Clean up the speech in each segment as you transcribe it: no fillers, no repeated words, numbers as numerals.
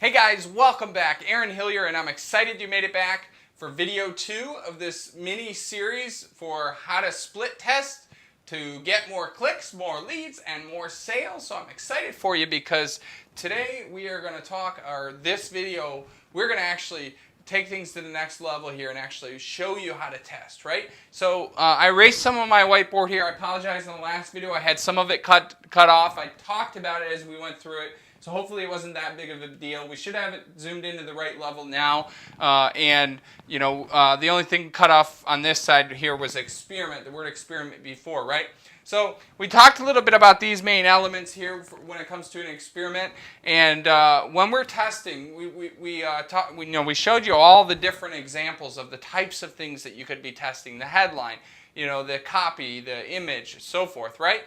Hey guys, welcome back. Aaron Hillier, and I'm excited you made it back for video 2 of this mini series for how to split test to get more clicks, more leads, and more sales. So I'm excited for you because today we are going to talk, or this video, we're going to actually take things to the next level here and actually show you how to test, right? So I erased some of my whiteboard here. I apologize in the last video. I had some of it cut off. I talked about it as we went through it. So hopefully it wasn't that big of a deal. We should have it zoomed into the right level now. The only thing cut off on this side here was experiment, the word experiment before, right? So we talked a little bit about these main elements here when it comes to an experiment. And when we're testing, we showed you all the different examples of the types of things that you could be testing. The headline, the copy, the image, so forth, right?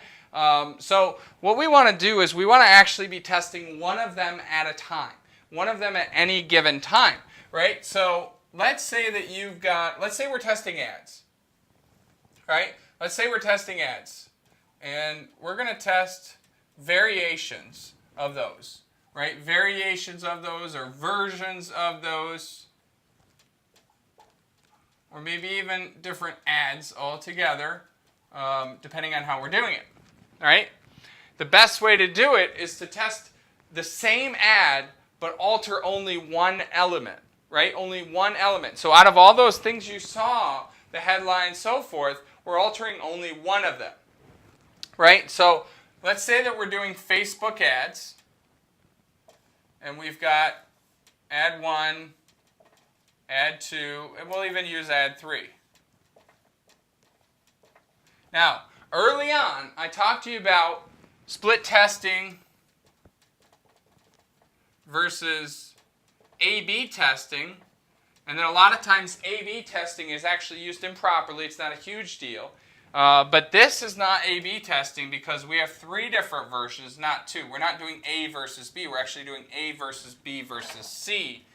So what we want to do is we want to actually be testing one of them at a time, one of them at any given time, right? So let's say that let's say we're testing ads, right? Let's say we're testing ads, and we're going to test variations of those, right? Variations of those or versions of those, or maybe even different ads altogether, depending on how we're doing it. All right? The best way to do it is to test the same ad but alter only one element, right? Only one element. So out of all those things you saw, the headline, so forth, we're altering only one of them, right? So let's say that we're doing Facebook ads, and we've got ad 1, ad 2, and we'll even use ad 3. Now, early on, I talked to you about split testing versus A/B testing. And then a lot of times A/B testing is actually used improperly. It's not a huge deal. But this is not A/B testing because we have 3 different versions, not 2. We're not doing A versus B. We're actually doing A versus B versus C,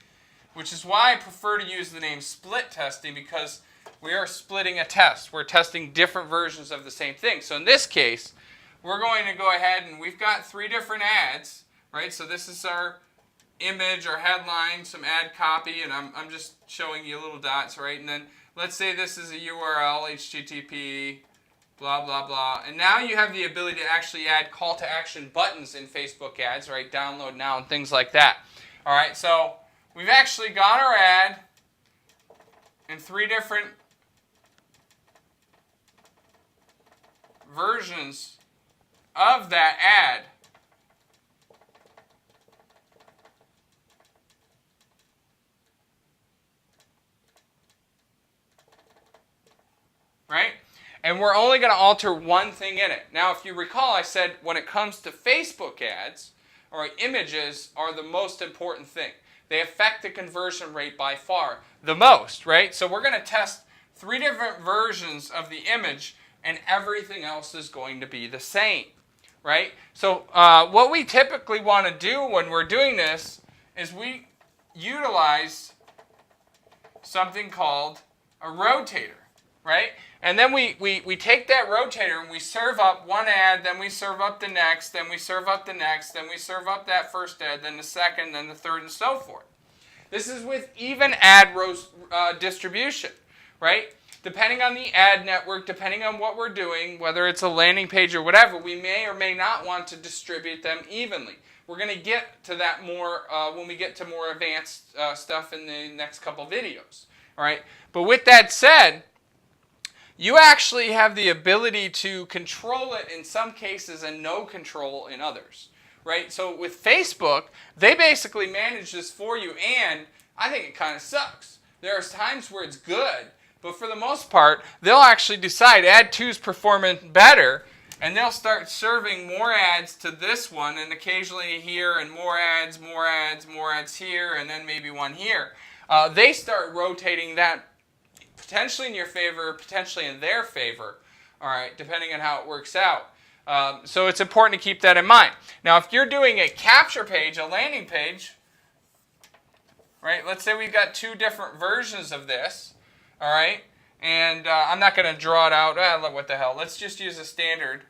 which is why I prefer to use the name split testing, because we are splitting a test. We're testing different versions of the same thing. So in this case, we're going to go ahead and we've got 3 different ads, right? So this is our image, our headline, some ad copy, and I'm just showing you little dots, right? And then let's say this is a URL, HTTP, blah, blah, blah. And now you have the ability to actually add call to action buttons in Facebook ads, right? Download now and things like that. All right, so we've actually got our ad in 3 different versions of that ad. Right? And we're only going to alter one thing in it. Now, if you recall, I said when it comes to Facebook ads, or images are the most important thing. They affect the conversion rate by far the most, right? So we're going to test 3 different versions of the image, and everything else is going to be the same, right? So what we typically want to do when we're doing this is we utilize something called a rotator, right? And then we take that rotator and we serve up one ad, then we serve up the next, then we serve up the next, then we serve up that first ad, then the second, then the third, and so forth. This is with even ad distribution, right? Depending on the ad network, depending on what we're doing, whether it's a landing page or whatever, we may or may not want to distribute them evenly. We're going to get to that more when we get to more advanced stuff in the next couple videos. All right? But with that said, you actually have the ability to control it in some cases and no control in others, right? So with Facebook, they basically manage this for you, and I think it kind of sucks. There are times where it's good, but for the most part, they'll actually decide ad 2 is performing better, and they'll start serving more ads to this one, and occasionally here, and more ads, more ads, more ads here, and then maybe one here. They start rotating that potentially in your favor, potentially in their favor, all right, depending on how it works out. So it's important to keep that in mind. Now, if you're doing a capture page, a landing page, right, let's say we've got 2 different versions of this, all right, and I'm not going to draw it out. What the hell? Let's just use a standard.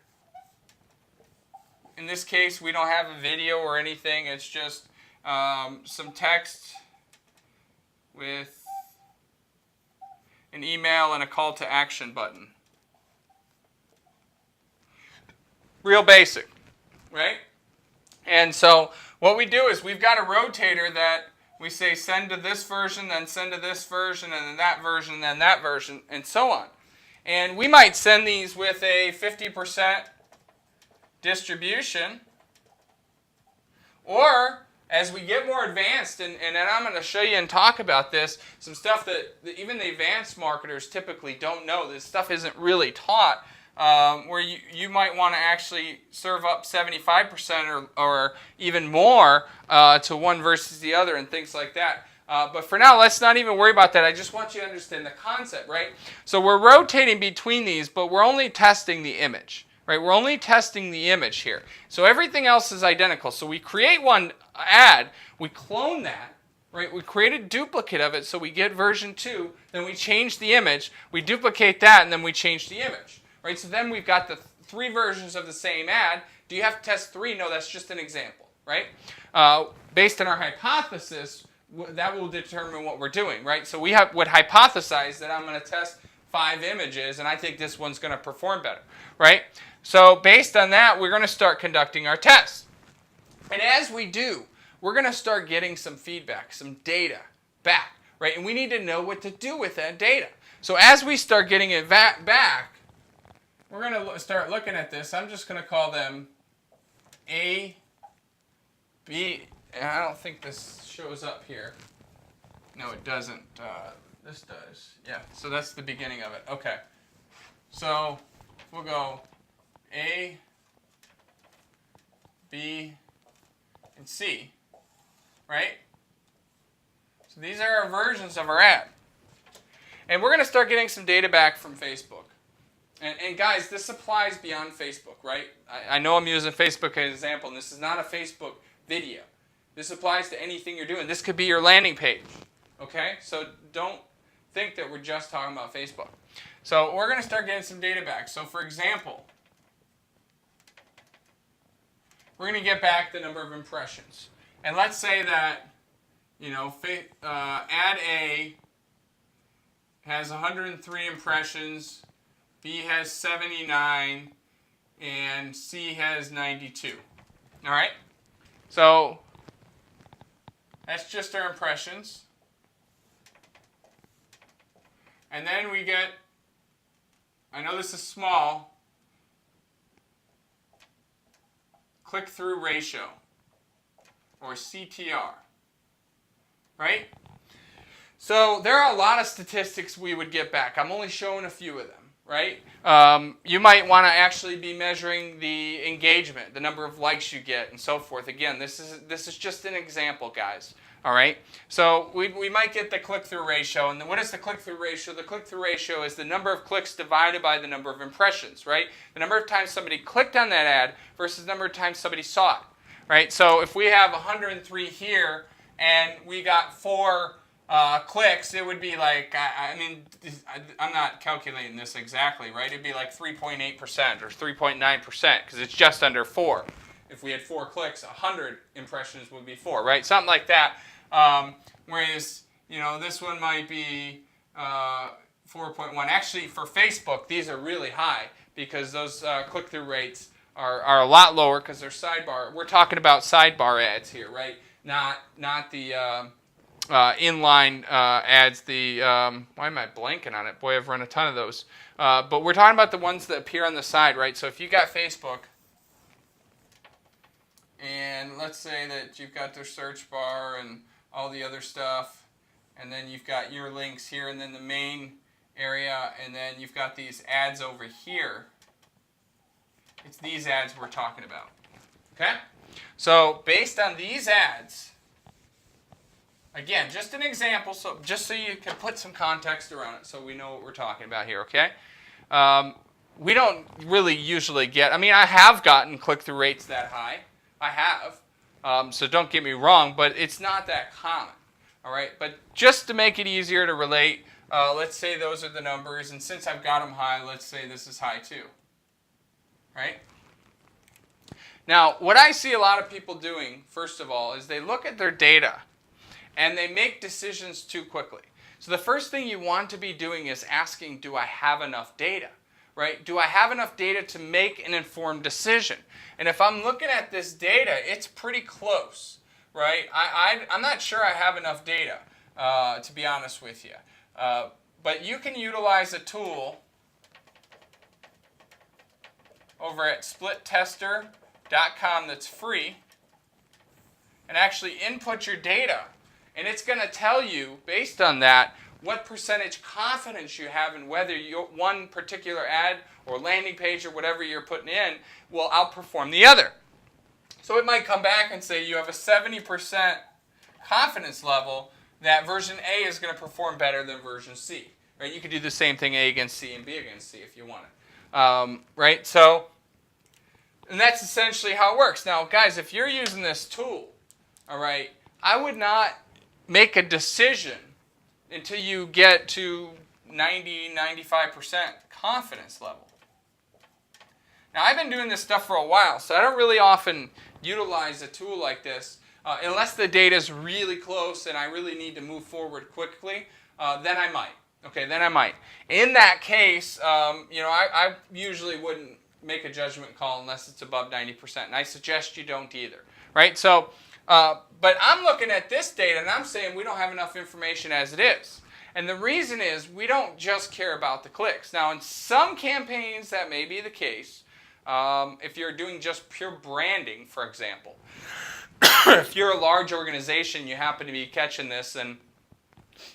In this case, we don't have a video or anything. It's just some text with an email and a call to action button. Real basic, right? And so what we do is we've got a rotator that we say send to this version, then send to this version, and then that version, and then that version, and so on. And we might send these with a 50% distribution, or as we get more advanced, and I'm going to show you and talk about this, some stuff that even the advanced marketers typically don't know. This stuff isn't really taught, where you might want to actually serve up 75% or even more to one versus the other and things like that. But for now, let's not even worry about that. I just want you to understand the concept, right? So we're rotating between these, but we're only testing the image. Right, we're only testing the image here. So everything else is identical. So we create one ad, we clone that, right? We create a duplicate of it so we get version 2, then we change the image, we duplicate that, and then we change the image. Right? So then we've got the 3 versions of the same ad. Do you have to test 3? No, that's just an example, right? Based on our hypothesis, that will determine what we're doing, right? So we would hypothesize that I'm going to test 5 images, and I think this one's going to perform better, right? So based on that, we're going to start conducting our tests. And as we do, we're going to start getting some feedback, some data back, right? And we need to know what to do with that data. So as we start getting it back, we're going to start looking at this. I'm just going to call them A, B, and I don't think this shows up here. No, it doesn't. This does. Yeah, so that's the beginning of it. Okay. So we'll go A, B, and C, right? So these are our versions of our ad. And we're going to start getting some data back from Facebook. And guys, this applies beyond Facebook, right? I know I'm using Facebook as an example, and this is not a Facebook video. This applies to anything you're doing. This could be your landing page, okay? So don't think that we're just talking about Facebook. So we're going to start getting some data back. So for example, we're going to get back the number of impressions. And let's say that, you know, ad A has 103 impressions, B has 79, and C has 92. All right? So that's just our impressions. And then we get, I know this is small, click-through ratio, or CTR, right? So there are a lot of statistics we would get back. I'm only showing a few of them, right? You might want to actually be measuring the engagement, the number of likes you get, and so forth. Again, this is just an example, guys. All right, so we might get the click-through ratio, and then what is the click-through ratio? The click-through ratio is the number of clicks divided by the number of impressions, right? The number of times somebody clicked on that ad versus the number of times somebody saw it, right? So if we have 103 here and we got 4 clicks, it would be like, I'm not calculating this exactly, right? It'd be like 3.8% or 3.9% because it's just under 4. If we had 4 clicks, 100 impressions would be 4, right? Something like that. Whereas, you know, this one might be 4.1. Actually, for Facebook, these are really high because those click-through rates are a lot lower because they're sidebar. We're talking about sidebar ads here, right? Not the inline ads. Why am I blanking on it? Boy, I've run a ton of those. But we're talking about the ones that appear on the side, right? So if you got Facebook, and let's say that you've got their search bar and all the other stuff, and then you've got your links here, and then the main area, and then you've got these ads over here. It's these ads we're talking about. Okay? So based on these ads, again, just an example, so just so you can put some context around it so we know what we're talking about here, okay? We don't really usually get, I have gotten click-through rates that high. I have, so don't get me wrong, but it's not that common, all right? But just to make it easier to relate, let's say those are the numbers, and since I've got them high, let's say this is high too, right? Now, what I see a lot of people doing, first of all, is they look at their data and they make decisions too quickly. So the first thing you want to be doing is asking, do I have enough data? Right? Do I have enough data to make an informed decision? And if I'm looking at this data, it's pretty close, right? I'm not sure I have enough data, to be honest with you. But you can utilize a tool over at splittester.com that's free and actually input your data. And it's going to tell you, based on that, what percentage confidence you have in whether one particular ad or landing page or whatever you're putting in will outperform the other. So it might come back and say you have a 70% confidence level that version A is going to perform better than version C. Right? You could do the same thing A against C and B against C if you want it. Right? So, and that's essentially how it works. Now, guys, if you're using this tool, all right, I would not make a decision until you get to 90-95% confidence level. Now, I've been doing this stuff for a while, so I don't really often utilize a tool like this unless the data is really close and I really need to move forward quickly. Then I might. Okay, then I might. In that case, I usually wouldn't make a judgment call unless it's above 90%, and I suggest you don't either. Right? So. But I'm looking at this data and I'm saying we don't have enough information as it is. And the reason is we don't just care about the clicks. Now, in some campaigns that may be the case. If you're doing just pure branding, for example. If you're a large organization, you happen to be catching this and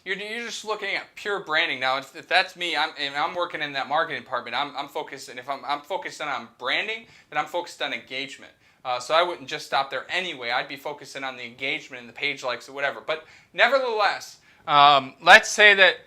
you're just looking at pure branding. Now, if that's me, I'm working in that marketing department. I'm focused, and if I'm focusing on branding, then I'm focused on engagement. So I wouldn't just stop there anyway. I'd be focusing on the engagement and the page likes or whatever. But nevertheless, let's say that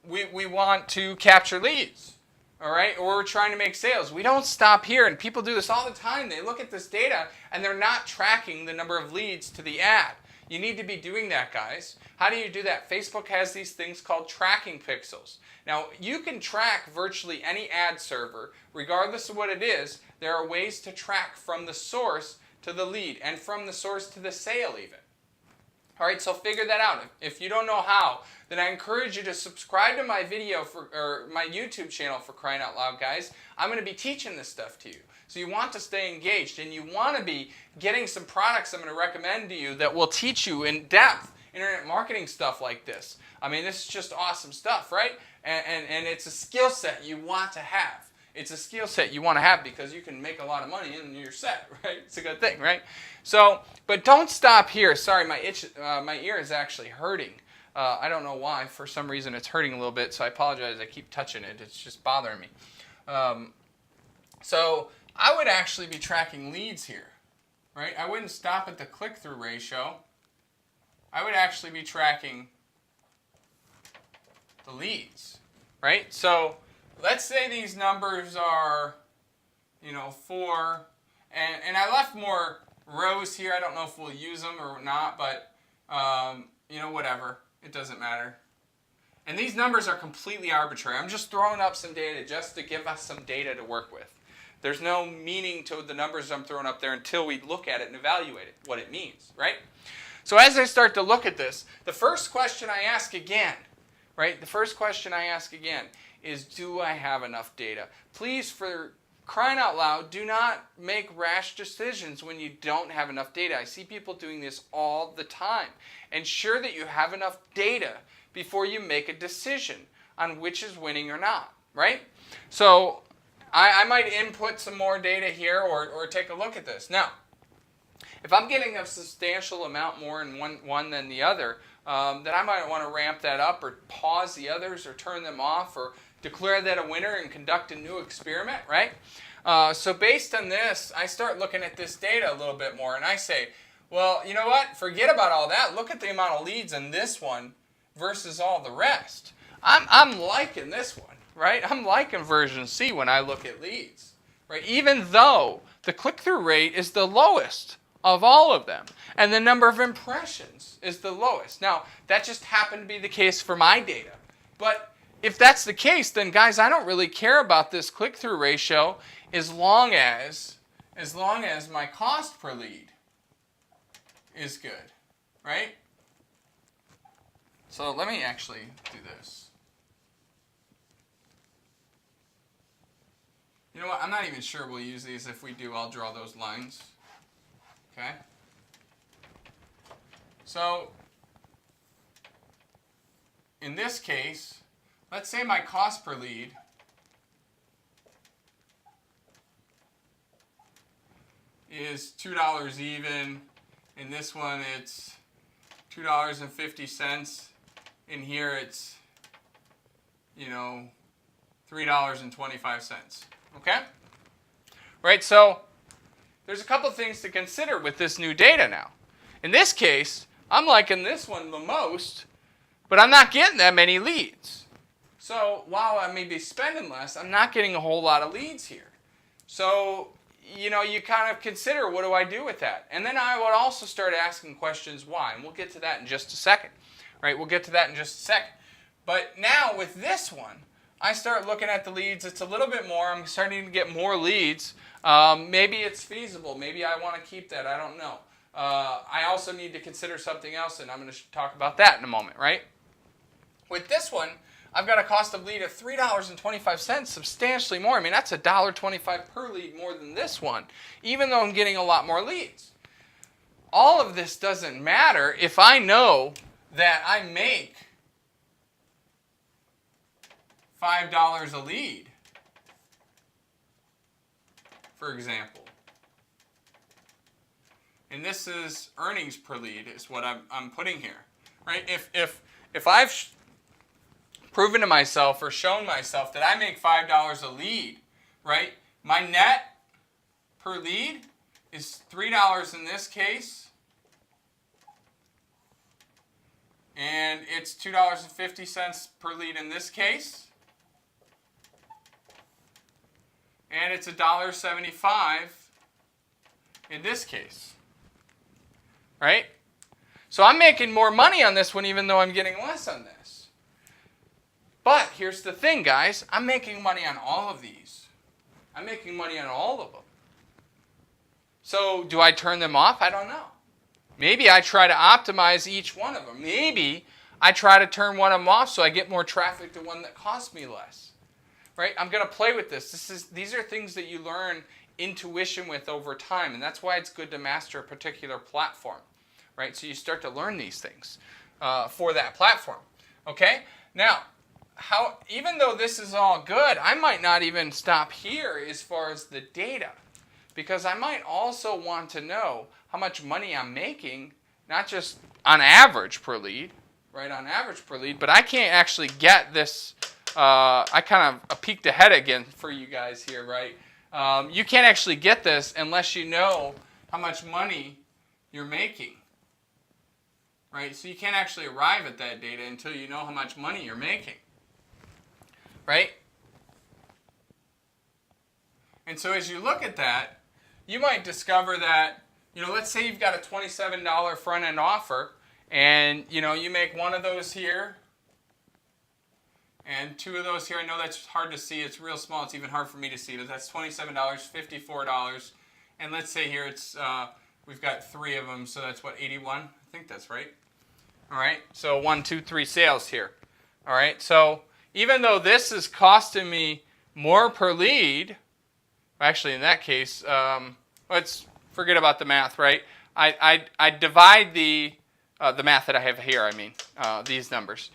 we want to capture leads, all right? Or we're trying to make sales. We don't stop here, and people do this all the time. They look at this data, and they're not tracking the number of leads to the ad. You need to be doing that, guys. How do you do that? Facebook has these things called tracking pixels. Now, you can track virtually any ad server, regardless of what it is. There are ways to track from the source to the lead and from the source to the sale even. All right, so figure that out. If you don't know how, then I encourage you to subscribe to my video or my YouTube channel, for crying out loud, guys. I'm going to be teaching this stuff to you. So you want to stay engaged and you want to be getting some products I'm going to recommend to you that will teach you in depth internet marketing stuff like this. I mean, this is just awesome stuff, right? And it's a skill set you want to have. It's a skill set you want to have because you can make a lot of money and you're set, right? It's a good thing, right? So, but don't stop here. Sorry, my ear is actually hurting. I don't know why. For some reason, it's hurting a little bit, so I apologize. I keep touching it. It's just bothering me. So I would actually be tracking leads here, right? I wouldn't stop at the click-through ratio. I would actually be tracking the leads, right? So let's say these numbers are, 4, and I left more rows here. I don't know if we'll use them or not, but, whatever. It doesn't matter. And these numbers are completely arbitrary. I'm just throwing up some data just to give us some data to work with. There's no meaning to the numbers I'm throwing up there until we look at it and evaluate it, what it means, right? So as I start to look at this, the first question I ask again, right? The first question I ask again is, do I have enough data? Please, for crying out loud, do not make rash decisions when you don't have enough data. I see people doing this all the time. Ensure that you have enough data before you make a decision on which is winning or not, right? So I might input some more data here or take a look at this. Now, if I'm getting a substantial amount more in one than the other, then I might want to ramp that up or pause the others or turn them off or declare that a winner and conduct a new experiment, right? So based on this, I start looking at this data a little bit more and I say, well, you know what? Forget about all that. Look at the amount of leads in this one versus all the rest. I'm liking this one, right? I'm liking version C when I look at leads, right? Even though the click-through rate is the lowest of all of them, and the number of impressions is the lowest. Now, that just happened to be the case for my data. But if that's the case, then guys, I don't really care about this click-through ratio as long as as long as my cost per lead is good, right? So let me actually do this. You know what? I'm not even sure we'll use these. If we do, I'll draw those lines. Okay? So in this case, let's say my cost per lead is $2 even. In this one, it's $2.50. In here, it's, $3.25. Okay? Right, so there's a couple things to consider with this new data now. In this case, I'm liking this one the most, but I'm not getting that many leads. So while I may be spending less, I'm not getting a whole lot of leads here. So, you kind of consider, what do I do with that? And then I would also start asking questions why, and we'll get to that in just a second. Right, we'll get to that in just a second. But now with this one, I start looking at the leads. It's a little bit more. I'm starting to get more leads. Maybe it's feasible. Maybe I want to keep that. I don't know. I also need to consider something else, and I'm going to talk about that in a moment, right? With this one, I've got a cost of lead of $3.25, substantially more. I mean, that's $1.25 per lead more than this one, even though I'm getting a lot more leads. All of this doesn't matter if I know that I make $5 a lead, for example. And this is earnings per lead is what I'm putting here, right? If I've proven to myself or shown myself that I make $5 a lead, right? My net per lead is $3 in this case, and it's $2.50 per lead in this case, and it's $1.75 in this case, right? So I'm making more money on this one even though I'm getting less on this. But here's the thing, guys. I'm making money on all of these. I'm making money on all of them. So do I turn them off? I don't know. Maybe I try to optimize each one of them. Maybe I try to turn one of them off so I get more traffic to one that costs me less. Right? I'm going to play with this. These are things that you learn intuition with over time, and that's why it's good to master a particular platform. Right? So you start to learn these things for that platform. Okay? Now, even though this is all good, I might not even stop here as far as the data, because I might also want to know how much money I'm making, not just on average per lead, right, on average per lead, but I can't actually get this. I kind of peeked ahead again for you guys here, right? You can't actually get this unless you know how much money you're making, right? So you can't actually arrive at that data until you know how much money you're making. Right? And so as you look at that, you might discover that, let's say you've got a $27 front-end offer, and, you make one of those here, and two of those here. I know that's hard to see. It's real small. It's even hard for me to see. But that's $27, $54. And let's say here it's, we've got three of them, so that's what, 81? I think that's right. All right, so 1, 2, 3 sales here. All right, so even though this is costing me more per lead, actually in that case, let's forget about the math, right? I divide the math that I have here, I mean, these numbers.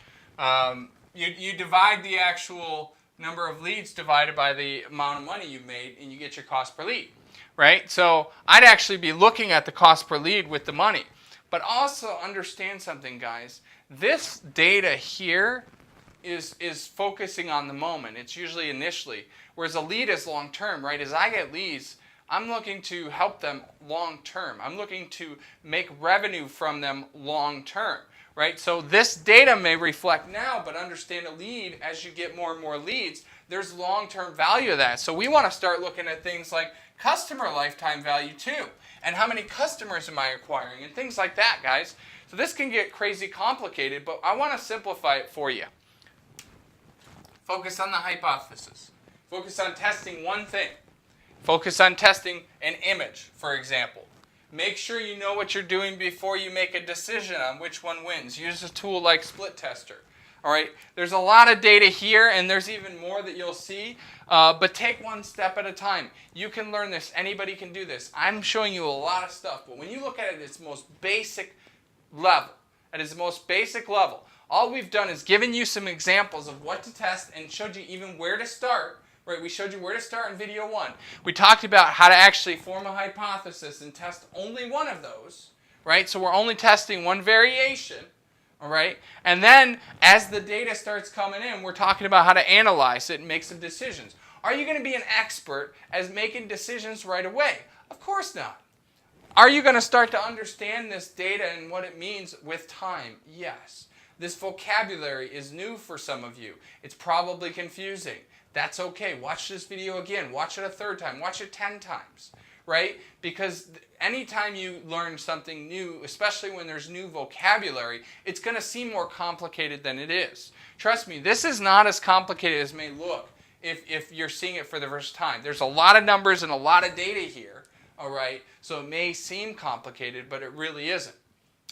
You divide the actual number of leads divided by the amount of money you've made, and you get your cost per lead, right? So I'd actually be looking at the cost per lead with the money. But also understand something, guys. This data here is focusing on the moment. It's usually initially. Whereas a lead is long-term, right? As I get leads, I'm looking to help them long-term. I'm looking to make revenue from them long-term, right? So this data may reflect now, but understand a lead, as you get more and more leads, there's long-term value of that. So we want to start looking at things like customer lifetime value too. And how many customers am I acquiring? And things like that, guys. So this can get crazy complicated, but I want to simplify it for you. Focus on the hypothesis. Focus on testing one thing. Focus on testing an image, for example. Make sure you know what you're doing before you make a decision on which one wins. Use a tool like Split Tester. All right, there's a lot of data here, and there's even more that you'll see, but take one step at a time. You can learn this. Anybody can do this. I'm showing you a lot of stuff, but when you look at it at its most basic level, all we've done is given you some examples of what to test and showed you even where to start. Right, we showed you where to start in video 1. We talked about how to actually form a hypothesis and test only one of those. Right, so we're only testing one variation. All right, and then as the data starts coming in, we're talking about how to analyze it and make some decisions. Are you going to be an expert at making decisions right away? Of course not. Are you going to start to understand this data and what it means with time? Yes. This vocabulary is new for some of you. It's probably confusing. That's okay. Watch this video again. Watch it a third time. Watch it 10 times, right? Because anytime you learn something new, especially when there's new vocabulary, it's going to seem more complicated than it is. Trust me, this is not as complicated as it may look if you're seeing it for the first time. There's a lot of numbers and a lot of data here, all right? So it may seem complicated, but it really isn't.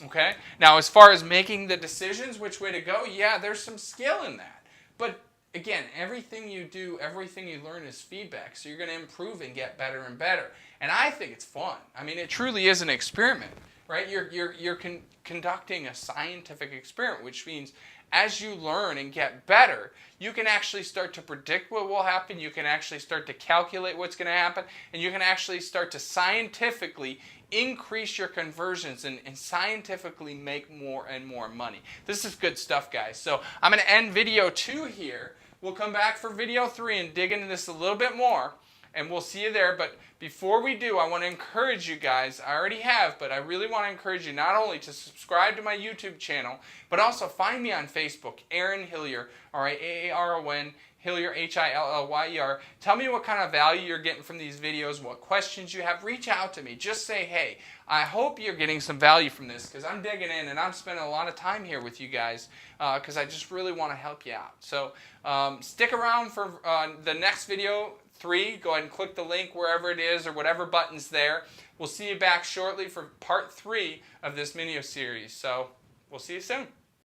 Okay? Now, as far as making the decisions, which way to go, yeah, there's some skill in that. But again, everything you do, everything you learn is feedback, so you're going to improve and get better and better. And I think it's fun. I mean, it truly is an experiment, right? You're conducting a scientific experiment, which means as you learn and get better, you can actually start to predict what will happen, you can actually start to calculate what's going to happen, and you can actually start to scientifically increase your conversions and scientifically make more and more money. This is good stuff, guys. So I'm going to end video 2 here. We'll come back for video 3 and dig into this a little bit more, and we'll see you there. But before we do, I want to encourage you guys, I already have, but I really want to encourage you not only to subscribe to my YouTube channel, but also find me on Facebook, Aaron Hillier, all right, Aaron Hillier, Hillyer. Tell me what kind of value you're getting from these videos, what questions you have. Reach out to me. Just say, hey, I hope you're getting some value from this, because I'm digging in and I'm spending a lot of time here with you guys because I just really want to help you out. So stick around for the next video 3. Go ahead and click the link wherever it is or whatever button's there. We'll see you back shortly for part 3 of this mini series. So we'll see you soon.